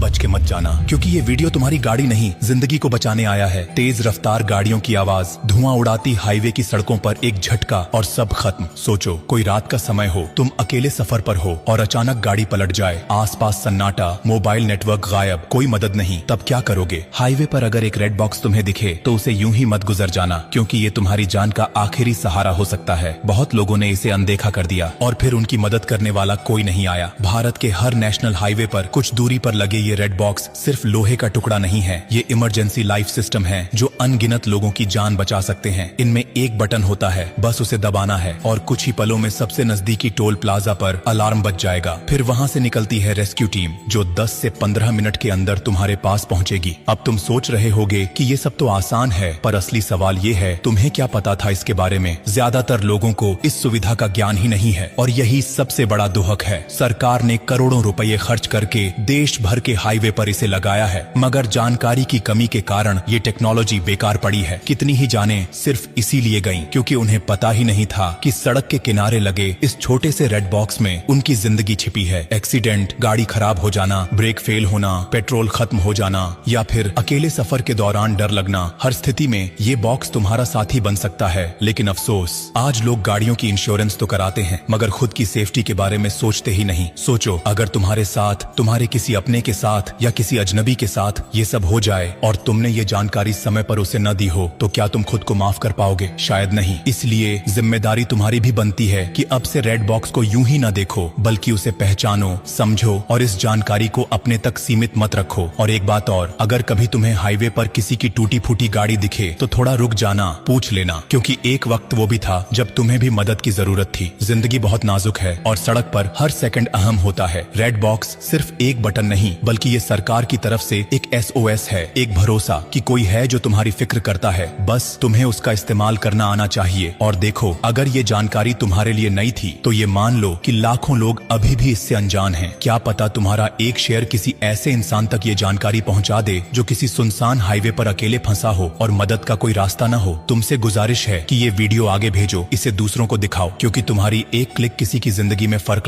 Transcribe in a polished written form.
बच के मत जाना, क्योंकि ये वीडियो तुम्हारी गाड़ी नहीं जिंदगी को बचाने आया है। तेज रफ्तार गाड़ियों की आवाज, धुआं उड़ाती हाईवे की सड़कों पर एक झटका और सब खत्म। सोचो कोई रात का समय हो, तुम अकेले सफर पर हो और अचानक गाड़ी पलट जाए, आसपास सन्नाटा, मोबाइल नेटवर्क गायब, कोई मदद नहीं, तब क्या करोगे? हाईवे पर अगर एक रेड बॉक्स तुम्हें दिखे तो उसे यूं ही मत गुजर जाना, क्योंकि ये तुम्हारी जान का आखिरी सहारा हो सकता है। बहुत लोगों ने इसे अनदेखा कर दिया और फिर उनकी मदद करने वाला कोई नहीं आया। भारत के हर नेशनल हाईवे पर कुछ दूरी पर लगे ये रेड बॉक्स सिर्फ लोहे का टुकड़ा नहीं है, ये इमरजेंसी लाइफ सिस्टम है जो अनगिनत लोगों की जान बचा सकते हैं। इनमें एक बटन होता है, बस उसे दबाना है और कुछ ही पलों में सबसे नजदीकी टोल प्लाजा पर अलार्म बज जाएगा। फिर वहां से निकलती है रेस्क्यू टीम जो 10 से 15 मिनट के अंदर तुम्हारे पास पहुंचेगी। अब तुम सोच रहे होगे कि ये सब तो आसान है, पर असली सवाल ये है तुम्हें क्या पता था इसके बारे में? ज्यादातर लोगों को इस सुविधा का ज्ञान ही नहीं है और यही सबसे बड़ा दुहक है। सरकार ने करोड़ों रुपए खर्च करके देश भर के हाईवे पर इसे लगाया है, मगर जानकारी की कमी के कारण ये टेक्नोलॉजी बेकार पड़ी है। कितनी ही जानें सिर्फ इसीलिए गईं क्योंकि उन्हें पता ही नहीं था कि सड़क के किनारे लगे इस छोटे से रेड बॉक्स में उनकी जिंदगी छिपी है। एक्सीडेंट, गाड़ी खराब हो जाना, ब्रेक फेल होना, पेट्रोल खत्म हो जाना या फिर अकेले सफर के दौरान डर लगना, हर स्थिति में ये बॉक्स तुम्हारा साथी बन सकता है। लेकिन अफसोस, आज लोग गाड़ियों की इंश्योरेंस तो कराते हैं मगर खुद की सेफ्टी के बारे में सोचते ही नहीं। सोचो अगर तुम्हारे साथ, तुम्हारे किसी अपने के साथ या किसी अजनबी के साथ ये सब हो जाए और तुमने ये जानकारी समय पर उसे न दी हो तो क्या तुम खुद को माफ कर पाओगे? शायद नहीं। इसलिए जिम्मेदारी तुम्हारी भी बनती है कि अब से रेड बॉक्स को यूं ही न देखो, बल्कि उसे पहचानो, समझो और इस जानकारी को अपने तक सीमित मत रखो। और एक बात और, अगर कभी तुम्हें हाईवे पर किसी की टूटी फूटी गाड़ी दिखे तो थोड़ा रुक जाना, पूछ लेना, क्योंकि एक वक्त वो भी था जब तुम्हें भी मदद की जरूरत थी। जिंदगी बहुत नाजुक है और सड़क पर हर सेकंड अहम होता है। रेड बॉक्स सिर्फ एक बटन नहीं, बल्कि ये सरकार की तरफ से एक SOS है, एक भरोसा कि कोई है जो तुम्हारी फिक्र करता है। बस तुम्हें उसका इस्तेमाल करना आना चाहिए। और देखो, अगर ये जानकारी तुम्हारे लिए नई थी तो ये मान लो कि लाखों लोग अभी भी इससे अनजान हैं। क्या पता तुम्हारा एक शेयर किसी ऐसे इंसान तक ये जानकारी पहुंचा दे जो किसी सुनसान हाईवे पर अकेले फंसा हो और मदद का कोई रास्ता न हो। तुमसे गुजारिश है कि ये वीडियो आगे भेजो, इसे दूसरों को दिखाओ, क्योंकि तुम्हारी एक क्लिक किसी की जिंदगी में फर्क